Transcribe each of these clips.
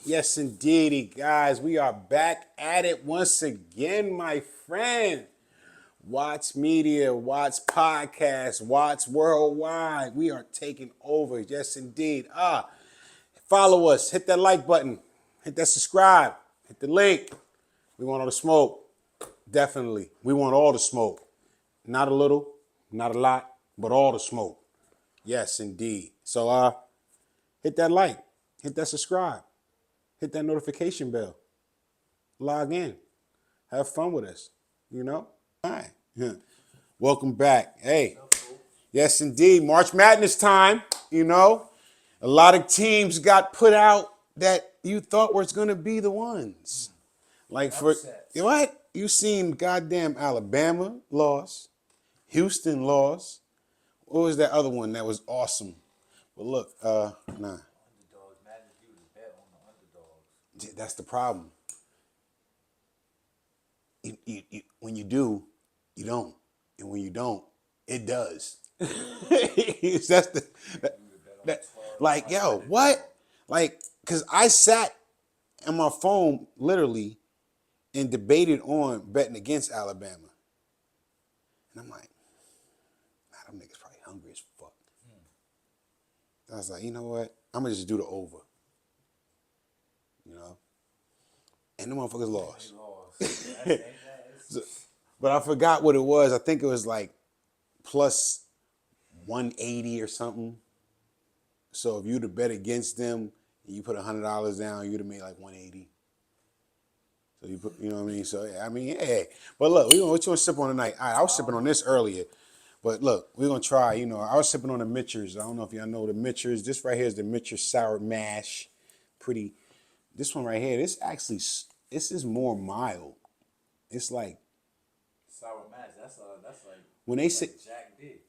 Yes, indeedy, guys. We are back at it once again, my friend. Watts Media, Watts Podcast, Watts Worldwide. We are taking over. Yes, indeed. Follow us. Hit that like button. Hit that subscribe. Hit the link. We want all the smoke. Definitely. We want all the smoke. Not a little, not a lot, but all the smoke. Yes, indeed. So hit that like. Hit that subscribe. Hit that notification bell. Log in. Have fun with us. You know? All right. Welcome back. Hey. Yes, indeed. March Madness time. You know? A lot of teams got put out that you thought was going to be the ones. Like for what? You seen goddamn Alabama lost. Houston lost. What was that other one that was awesome? But look, nah. Underdogs. Madden do is bet on the underdogs. That's the problem. When you do, you don't, and when you don't, it does. That's like yo, what? Like, cause I sat on my phone literally and debated on betting against Alabama, and I'm like, nah, them niggas probably hungry as fuck. I was like, you know what? I'm gonna just do the over. You know, and the motherfuckers lost. But I forgot what it was. I think it was like plus 180 or something. So if you'd have bet against them and you put $100 down, you'd have made like 180. So you put, you know what I mean? So yeah, I mean, hey. But look, what you want to sip on tonight? All right, I was sipping on this earlier. But look, we're gonna try, you know, I was sipping on the Mitchers. I don't know if y'all know the Mitchers. This right here is the Mitchers Sour Mash. Pretty. This one right here, this is more mild. It's like Sour mash. That's like when they say Jack did.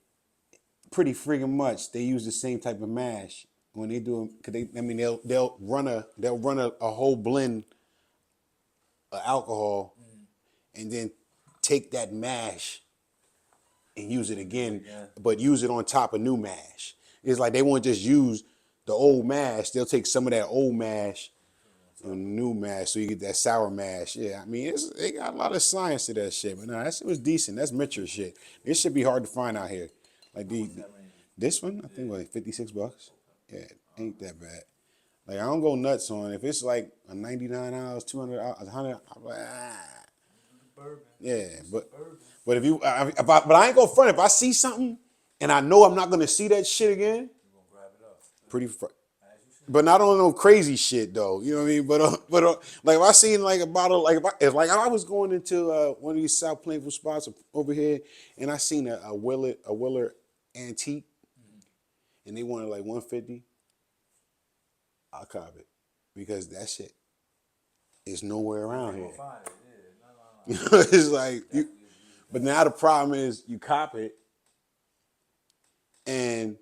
pretty friggin' much, they use the same type of mash when they do them. Cause they'll run a whole blend of alcohol, and then take that mash and use it again, but use it on top of new mash. It's like they won't just use the old mash; they'll take some of that old mash and new mash, so you get that sour mash. Yeah, I mean, they got a lot of science to that shit, but no, that shit was decent. That's Mitchell shit. This should be hard to find out here. Like this one, I think like $56. Yeah, ain't that bad. Like I don't go nuts on if it's like a $99, $200, $100. I'm like Bourbon. yeah, but but I ain't gonna front. If I see something and I know I'm not gonna see that shit again, You gonna grab it up? pretty. But not on no crazy shit though. You know what I mean? But like if I seen like a bottle, like if I was going into one of these South Plainville spots over here, and I seen a Willet antique, and they wanted like 150, I'll cop it because that shit is nowhere around here. Find it. You know, it's like you. But now the problem is you cop it, and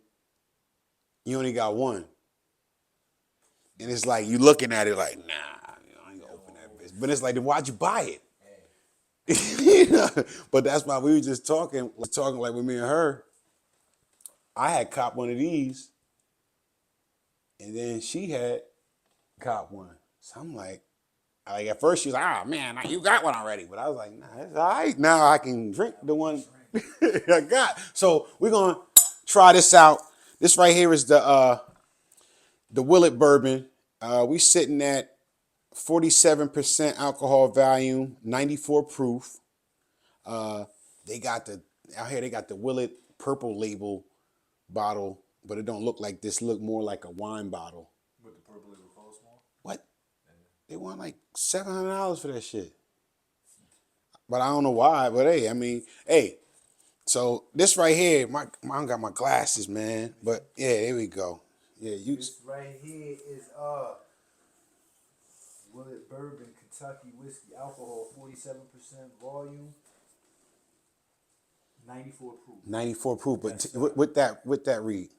you only got one. And it's like you looking at it like, nah, I ain't gonna open that bitch. But it's like, then why'd you buy it? You know? But that's why we were just talking like with me and her. I had cop one of these, and then she had cop one. So I'm like at first she was like, oh man, you got one already. But I was like, nah, it's all right. Now I can drink the one I got. So we're gonna try this out. This right here is the Willet Bourbon. We sitting at 47% alcohol volume, 94 proof. They got the Willet purple label bottle, but it don't look like this. Look more like a wine bottle. With the purple label close small. What? They want like $700 for that shit. But I don't know why. But hey, I mean, hey. So this right here, mine got my glasses, man. But yeah, there we go. Yeah, you. This right here is Willet Bourbon Kentucky whiskey alcohol 47% volume 94 proof. 94 proof, but with that read.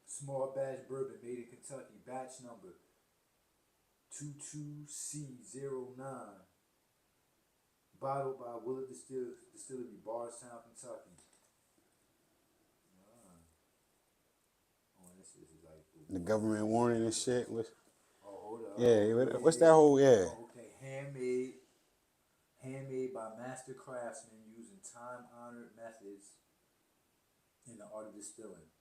Small batch bourbon made in Kentucky, batch number 22C09. Bottled by Willet Distillery, Bardstown, Kentucky. Oh, this is like The government warning and shit. Oh, What's that whole, yeah. Oh, okay, handmade by master craftsmen using time-honored methods in the art of distilling,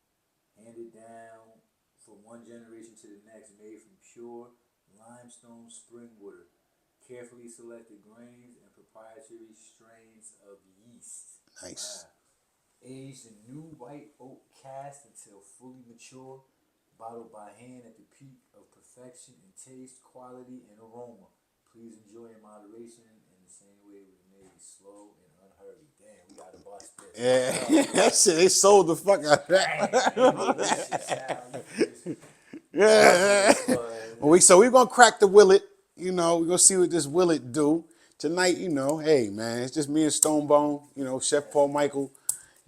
handed down from one generation to the next, made from pure limestone spring water, carefully selected grains and proprietary strains of yeast. Nice. Wow. Aged in new white oak cask until fully mature, bottled by hand at the peak of perfection in taste, quality, and aroma. Please enjoy in moderation in the same way it was made, slow and unhurried. Damn, we gotta bust this. Yeah, that shit, they sold the fuck out of that. Damn, you know this shit sound. Yeah. But So we're gonna crack the Willet. You know, we're gonna see what this Willet do tonight. You know, hey man, it's just me and Stonebone. You know, Chef Paul Michael.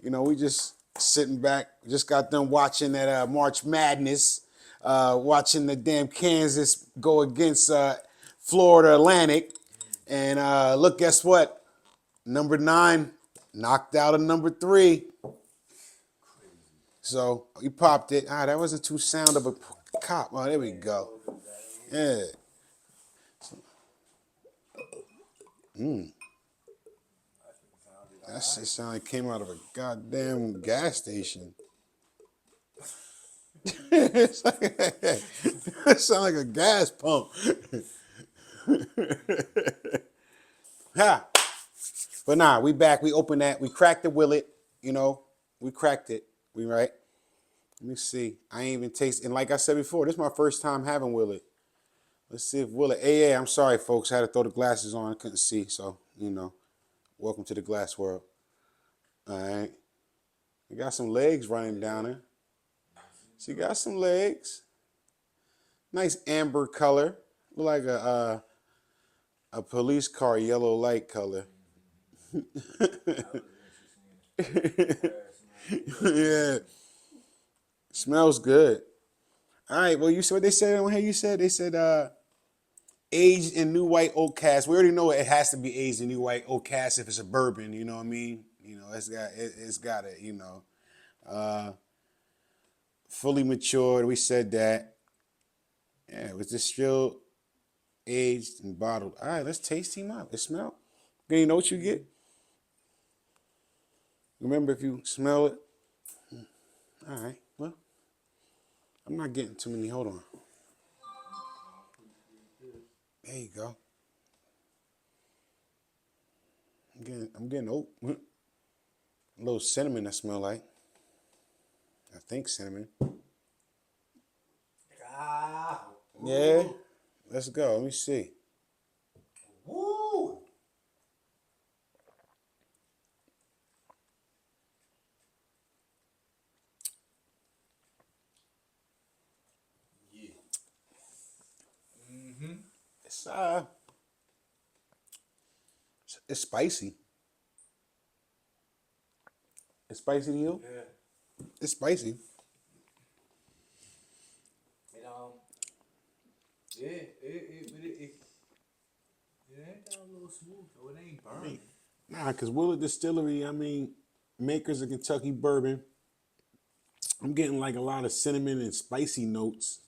You know, we just sitting back. Just got done watching that March Madness. Watching the damn Kansas go against Florida Atlantic, and look, guess what? Number 9 knocked out of number 3. So he popped it. That wasn't too sound of a cop. Oh, there we go. Yeah. That shit sounded like it came out of a goddamn gas station. It sounded like a gas pump. Ha. But nah, we back. We opened that. We cracked the Willet. You know, we cracked it. We right. Let me see. I ain't even tasted. And like I said before, this is my first time having Willet. Let's see if Willet. Hey, I'm sorry, folks. I had to throw the glasses on. I couldn't see. So, you know, welcome to the glass world. All right. We got some legs running down there. She got some legs. Nice amber color. Look like a police car yellow light color. Yeah. Smells good. All right. Well, you said what they said on here. You said they said aged in new white oak cask. We already know it has to be aged in new white oak cask if it's a bourbon. You know what I mean? You know, it's got it. You know, fully matured. We said that. Yeah, it was distilled, aged, and bottled. All right, let's taste him out. It smell. You know what you get? Remember, if you smell it. All right. Well, I'm not getting too many. Hold on. There you go. I'm getting oat. A little cinnamon. I smell like. I think cinnamon. Yeah. Let's go. Let me see. woo! Yeah. It's spicy. It's spicy to you? Yeah. It's spicy. And yeah, it ain't that a little smooth though. It ain't burning. Nah, because Willet Distillery, I mean, makers of Kentucky bourbon. I'm getting like a lot of cinnamon and spicy notes.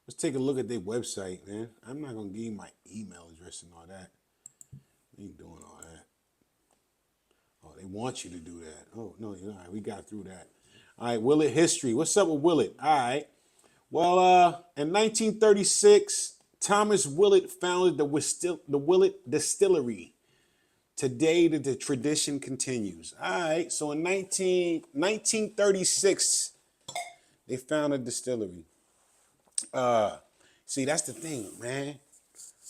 Let's take a look at their website, man. I'm not going to give you my email address and all that. We ain't doing all that. Oh, they want you to do that. Oh, no, all right, we got through that. All right, Willet history. What's up with Willet? All right. Well, in 1936, Thomas Willet founded the Willet Distillery. Today, the tradition continues. All right, so in 1936, they founded a distillery. See, that's the thing, man.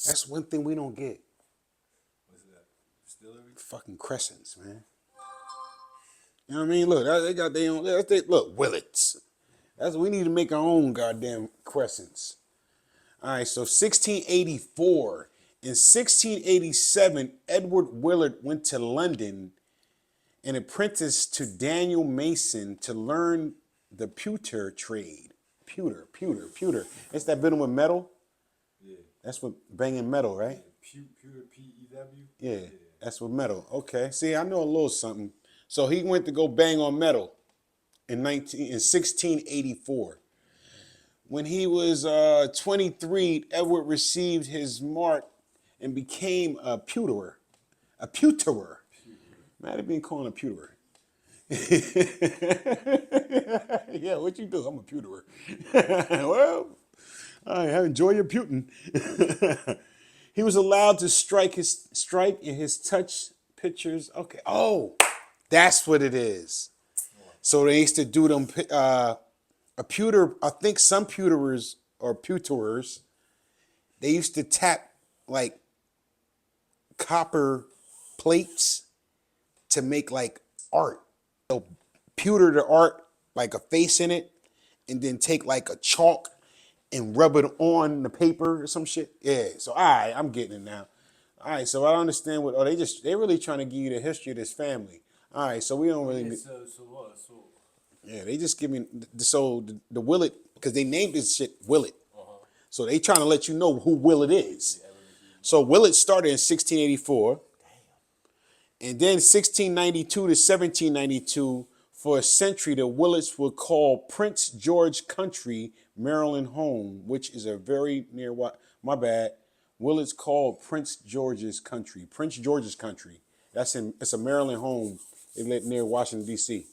That's one thing we don't get. What's that? Distillery? Fucking crescents, man. You know what I mean? Look, they got their own. Look, Willets. We need to make our own goddamn crescents. All right, so 1684. In 1687, Edward Willett went to London and apprenticed to Daniel Mason to learn the pewter trade. Pewter. It's that bit with metal? Yeah. That's what banging metal, right? Pewter, P-E-W? Yeah, that's what metal. Okay, see, I know a little something. So he went to go bang on metal in 1684. When he was 23, Edward received his mark and became a pewterer. A pewterer. Might have been called a pewterer. Yeah, what you do? I'm a pewterer. Well, I enjoy your pewting. He was allowed to strike in his touch pictures. Okay. Oh, that's what it is. So they used to do them. A pewter. I think some pewterers or pewterers. They used to tap like copper plates to make like art. They'll pewter the art like a face in it, and then take like a chalk and rub it on the paper or some shit. Yeah. So all right, I'm getting it now. All right. So I understand what. Oh, they really trying to give you the history of this family. All right. So we don't really. Yeah, so what? So Yeah, they just give me the Willet because they named this shit Willet. So they trying to let you know who Willet is. So Willet started in 1684, and then 1692 to 1792. For a century, the Willets were called Prince George Country, Maryland home, which is a very near what? My bad. Willets called Prince George's Country. Prince George's Country. It's a Maryland home. They live near Washington D.C.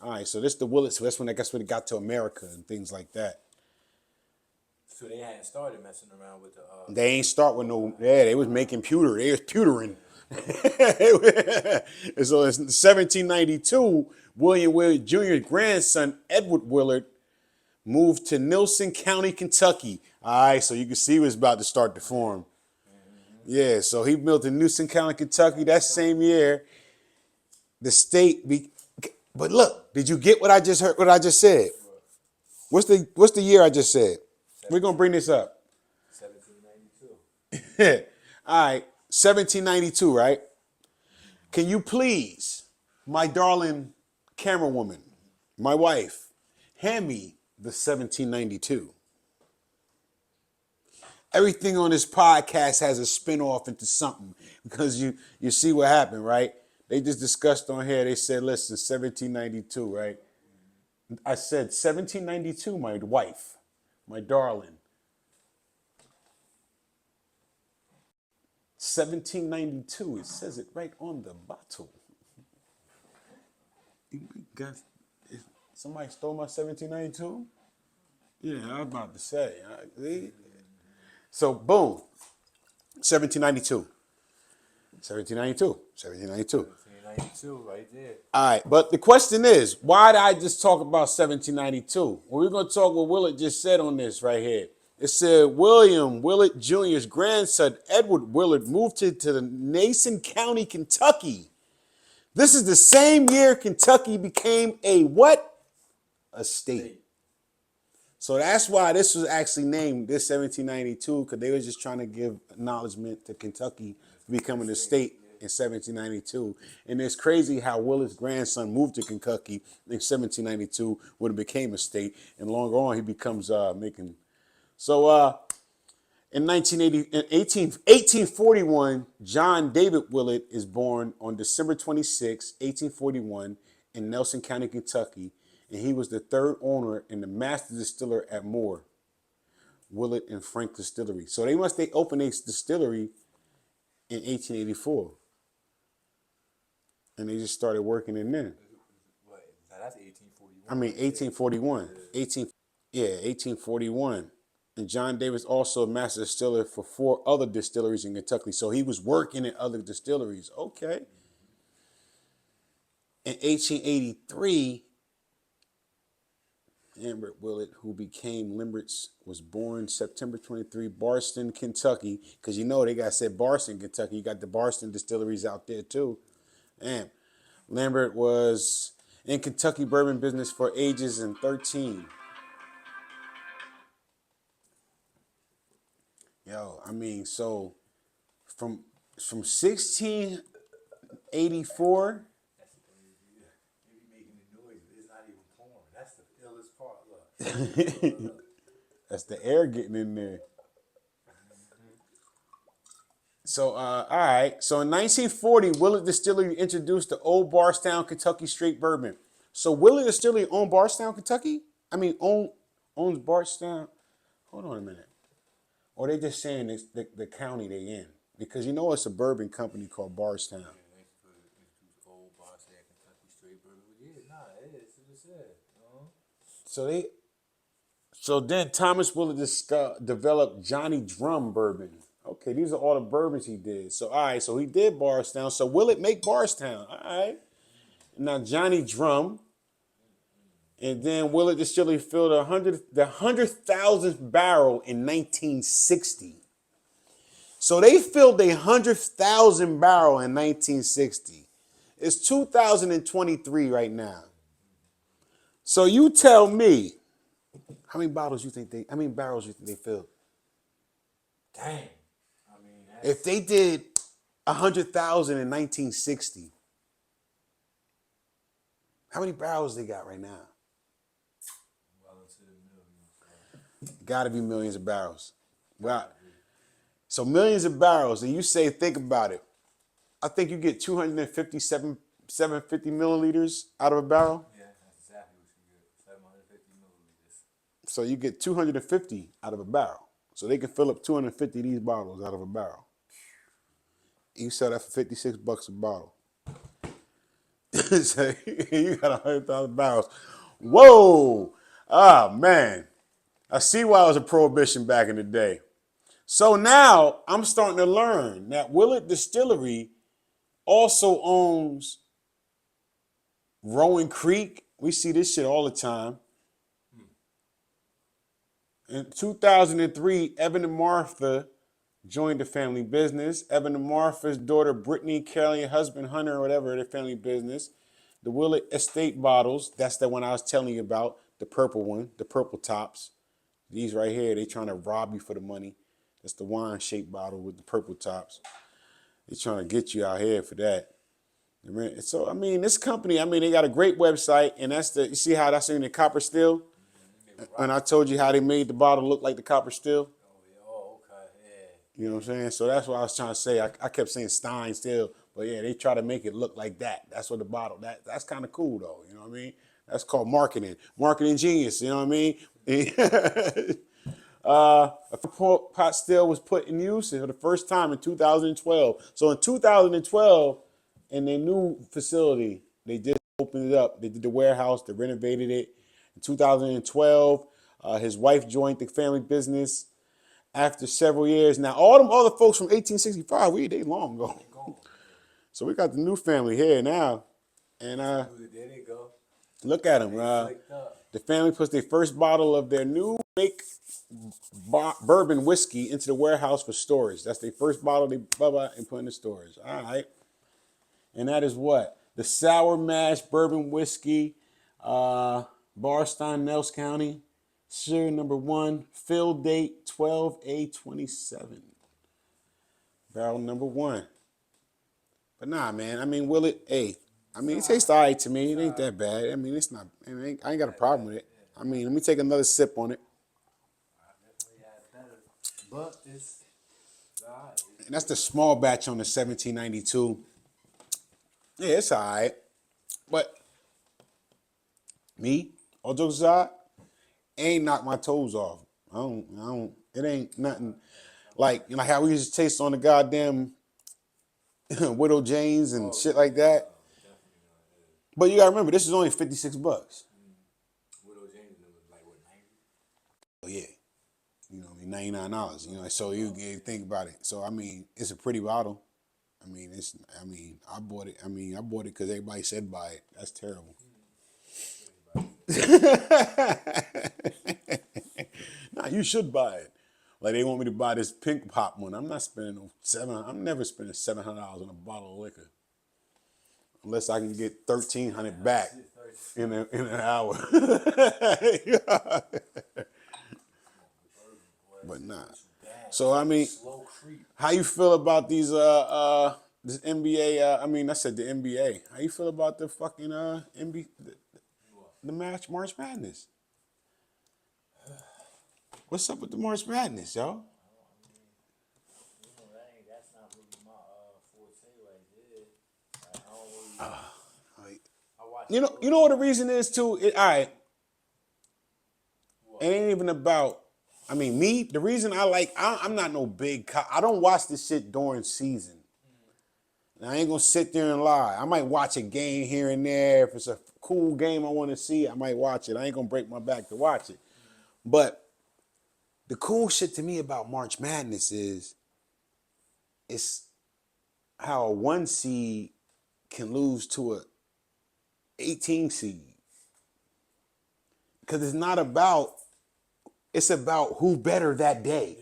All right, so this the Willets. So that's when I guess when it got to America and things like that. so they hadn't started messing around with the. They ain't start with no. Yeah, they was making pewter. They was pewtering. And so in 1792, William Willett Jr.'s grandson Edward Willett moved to Nelson County, Kentucky. All right, so you can see he was about to start to form. Yeah, so he built in Nelson County, Kentucky. That same year, the state. But look, did you get what I just heard? What I just said? What's the year I just said? We're gonna bring this up. 1792. All right, 1792, right? Can you please, my darling camera woman, my wife, hand me the 1792? Everything on this podcast has a spin-off into something because you see what happened, right? They just discussed on here. They said, listen, 1792, right? I said 1792, my wife, my darling. 1792, it says it right on the bottle. Somebody stole my 1792? Yeah, I was about to say. So, boom, 1792. 1792, 1792. 1792, right there. All right, but the question is, why did I just talk about 1792? Well, we're going to talk what Willet just said on this right here. It said William Willett Jr.'s grandson, Edward Willett, moved to the Nelson County, Kentucky. This is the same year Kentucky became a what? A state. So that's why this was actually named this 1792, because they were just trying to give acknowledgement to Kentucky becoming a state in 1792. And it's crazy how Willett's grandson moved to Kentucky in 1792 when it became a state. And longer on, he becomes making... So in 1841, John David Willet is born on December 26, 1841 in Nelson County, Kentucky, and he was the third owner and the master distiller at Moore, Willet and Frank Distillery. So they opened a distillery in 1884, and they just started working in there. What? Now that's 1841. I mean 1841, 1841. And John Davis also a master distiller for 4 other distilleries in Kentucky. So he was working at other distilleries. Okay. In 1883, Lambert Willett, who became Limbert's, was born September 23, Boston, Kentucky. Because you know they got said Boston, Kentucky. You got the Boston distilleries out there too. Damn. Lambert was in Kentucky bourbon business for ages in 13. Yo, I mean, so from 1684. That's the thing. You be making the noise, but it's not even pouring. That's the illest part. Look. That's the air getting in there. So, all right. So in 1940, Willet Distillery introduced the Old Bardstown, Kentucky straight bourbon. So Willet Distillery owned Bardstown, Kentucky? I mean, owned owns Bardstown? Hold on a minute. Or they just saying it's the county they in? Because you know it's a bourbon company called Bardstown. Yeah, thanks for introduce old boss at Kentucky straight bourbon. Yeah, nah, it is. It just said. So they so then Thomas Willett developed Johnny Drum bourbon. Okay, these are all the bourbons he did. So all right, so he did Bardstown. So Willett make Bardstown. All right. Now Johnny Drum. And then Willett Distillery filled the 100,000th barrel in 1960. So they filled a 100,000 barrel in 1960. It's 2023 right now. So you tell me, how many barrels you think they filled? Dang. I mean, that's If they did 100,000 in 1960, how many barrels they got right now? well into the millions. Got to be millions of barrels. Well, so millions of barrels, and you say, think about it. I think you get 750 milliliters out of a barrel. Yeah, that's exactly what you get. 750 milliliters. So you get 250 out of a barrel. So they can fill up 250 of these bottles out of a barrel. You sell that for $56 a bottle. So you got 100,000 barrels. Whoa! Ah, man. I see why it was a prohibition back in the day. So now I'm starting to learn that Willet Distillery also owns Rowan Creek. We see this shit all the time. In 2003, Evan and Martha joined the family business. Evan and Martha's daughter, Brittany, Kelly, and husband, Hunter, or whatever, their family business. The Willet Estate bottles, that's the one I was telling you about, the purple one, the purple tops. These right here, they trying to rob you for the money. That's the wine-shaped bottle with the purple tops. They trying to get you out here for that. So, I mean, this company, I mean, they got a great website, and you see how that's in the copper steel? And I told you how they made the bottle look like the copper steel. Oh, yeah. Oh, okay. Yeah. You know what I'm saying? So that's what I was trying to say. I kept saying Stein still, but yeah, they try to make it look like that. That's what the bottle, that's kind of cool though. You know what I mean? That's called marketing. Marketing genius, you know what I mean? A pot still was put in use for the first time in 2012. So in 2012, in their new facility, they did open it up. They did the warehouse, they renovated it. In 2012, his wife joined the family business after several years. Now, all them other folks from 1865, they long gone. So we got the new family here now. And There they go. look at them. Flicked up. The family puts their first bottle of their new make bourbon whiskey into the warehouse for storage. That's their first bottle they and put in the storage. All right. And that is what? The Sour Mash Bourbon Whiskey, Bardstown, Nels County. Serial number 1, fill date 12/8/27. Barrel number 1. But nah, man. I mean, Willet, hey. I mean, it tastes all right to me. It ain't that bad. I mean, it's not. I ain't got a problem with it. I mean, let me take another sip on it. I definitely had better. But it's all right. And that's the small batch on the 1792. Yeah, it's all right. But me, all jokes aside, ain't knocked my toes off. It ain't nothing like how we used to taste on the goddamn Widow Janes and shit like that. But you gotta remember, this is only $56. Widow James was like what, 90? Oh yeah. You know, I mean, $99. You know, so you think about it. So I mean, it's a pretty bottle. I bought it. I bought it because everybody said buy it. That's terrible. Nah, you should buy it. Like they want me to buy this pink pop one. I'm not spending I'm never spending $700 on a bottle of liquor, unless I can get $1,300 back in an hour. But nah. So I mean, how you feel about these this NBA? I said the NBA. How you feel about the fucking NBA, the March Madness? What's up with the March Madness, yo? That's not really my forte right there. Like, I don't really. I watch You know what the reason is too. All right. What? it ain't even about. I mean, me. The reason I'm not no big. I don't watch this shit during season. And I ain't gonna sit there and lie. I might watch a game here and there. If it's a cool game I want to see, I might watch it. I ain't gonna break my back to watch it. But the cool shit to me about March Madness is it's how a 1 seed can lose to a 18 seed. Because it's about who better that day.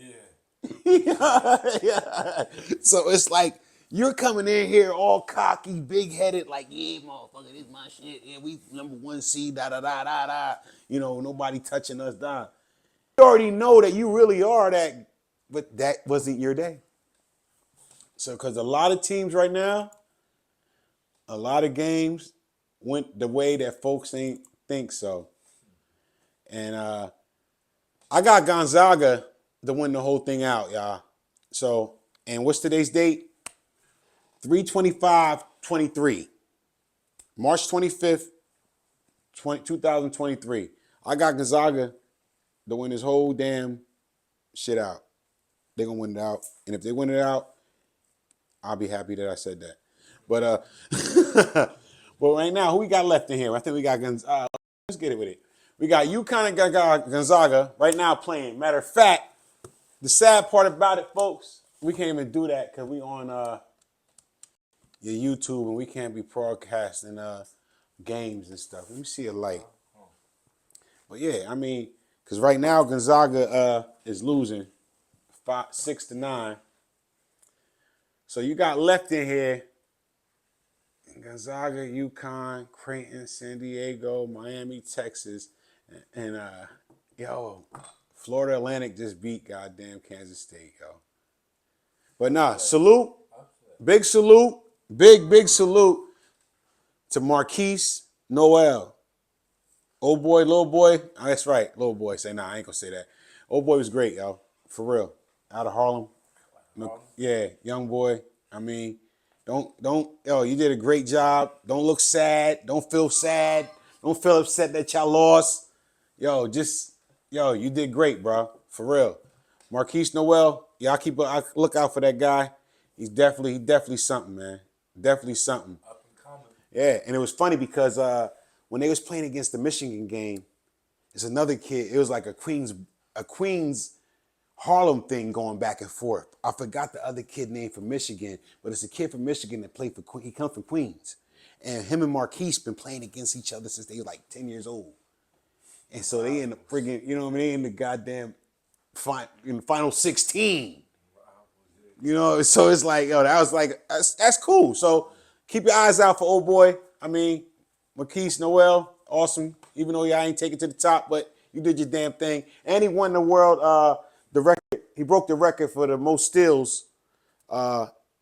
Yeah. So it's like you're coming in here all cocky, big headed, like, yeah, motherfucker, this my shit. Yeah, we number 1 seed, da da da da da. You know, nobody touching us, da. You already know that you really are that, but that wasn't your day. So, because a lot of teams right now, a lot of games went the way that folks ain't think so. And I got Gonzaga to win the whole thing out, y'all. So, and what's today's date? 3/25/23. March 25th, 2023. I got Gonzaga to win this whole damn shit out. They're going to win it out. And if they win it out, I'll be happy that I said that. But but right now, who we got left in here? I think we got Gonzaga. Let's get it with it. We got UConn and Gonzaga right now playing. Matter of fact, the sad part about it, folks, we can't even do that because we on your YouTube and we can't be broadcasting games and stuff. Let me see a light. But yeah, I mean, because right now Gonzaga is losing 6-9. So you got left in here Gonzaga, UConn, Creighton, San Diego, Miami, Texas, and Florida Atlantic just beat goddamn Kansas State, yo. But nah, salute, big salute, big salute to Marquise Noel. Old boy, little boy. Oh, that's right, little boy. Say nah, I ain't gonna say that. Old boy was great, yo, for real. Out of Harlem. Yeah, young boy. I mean, you did a great job. Don't look sad. Don't feel sad. Don't feel upset that y'all lost. You did great, bro. For real. Marquise Noel, y'all keep a look out for that guy. He's definitely something, man. Definitely something. Up and coming. Yeah, and it was funny because when they was playing against the Michigan game, it's another kid. It was like a Queens Harlem thing going back and forth. I forgot the other kid name from Michigan, but it's a kid from Michigan that played for Queens. He comes from Queens. And him and Marquise been playing against each other since they were like 10 years old. And so they in the friggin', you know what I mean, in the goddamn final 16. You know, so it's like, that's cool. So keep your eyes out for old boy. I mean, Marquise Noel, awesome. Even though y'all ain't take it to the top, but you did your damn thing. And he won the world, the record. He broke the record for the most steals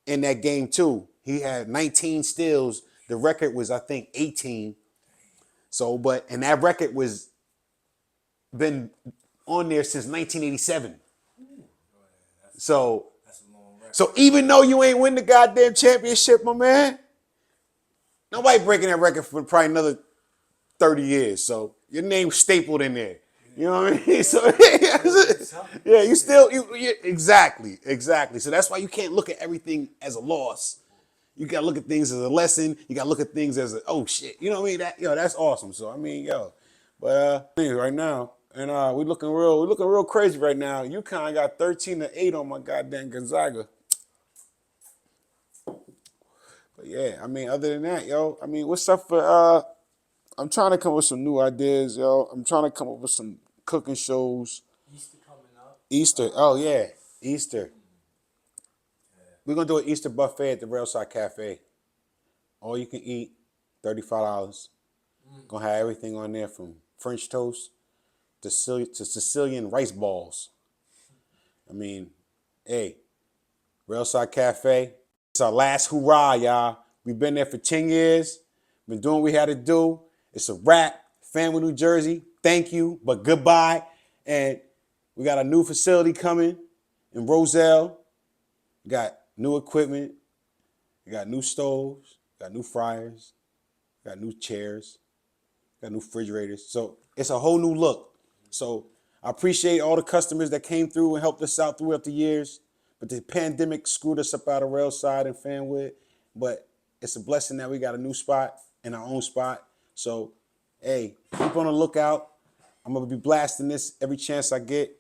in that game too. He had 19 steals. The record was, I think, 18. So, and that record was been on there since 1987. So, That's a long record. so even though you ain't win the goddamn championship, my man, nobody breaking that record for probably another 30 years. So your name's stapled in there. You know what I mean? So yeah, exactly. So that's why you can't look at everything as a loss. You gotta look at things as a lesson. You gotta look at things as oh shit. You know what I mean? That's awesome. So I mean, but right now, and we're looking real crazy right now. UConn got 13-8 on my goddamn Gonzaga. But yeah, I mean, other than that, I mean, what's up for I'm trying to come up with some new ideas, yo. I'm trying to come up with some cooking shows. Easter coming up. Easter. Oh yeah, Easter. We're gonna do an Easter buffet at the Railside Cafe. All you can eat, $35. Gonna have everything on there from French toast to Sicilian rice balls. I mean, hey, Railside Cafe. It's our last hurrah, y'all. We've been there for 10 years. Been doing what we had to do. It's a wrap. Family, New Jersey. Thank you, but goodbye. And we got a new facility coming in Roselle. We got new equipment. We got new stoves. Got new fryers. Got new chairs. Got new refrigerators. So it's a whole new look. So I appreciate all the customers that came through and helped us out throughout the years. But the pandemic screwed us up out of Railside and Fanwood. But it's a blessing that we got a new spot in our own spot. So, hey, keep on the lookout. I'm going to be blasting this every chance I get.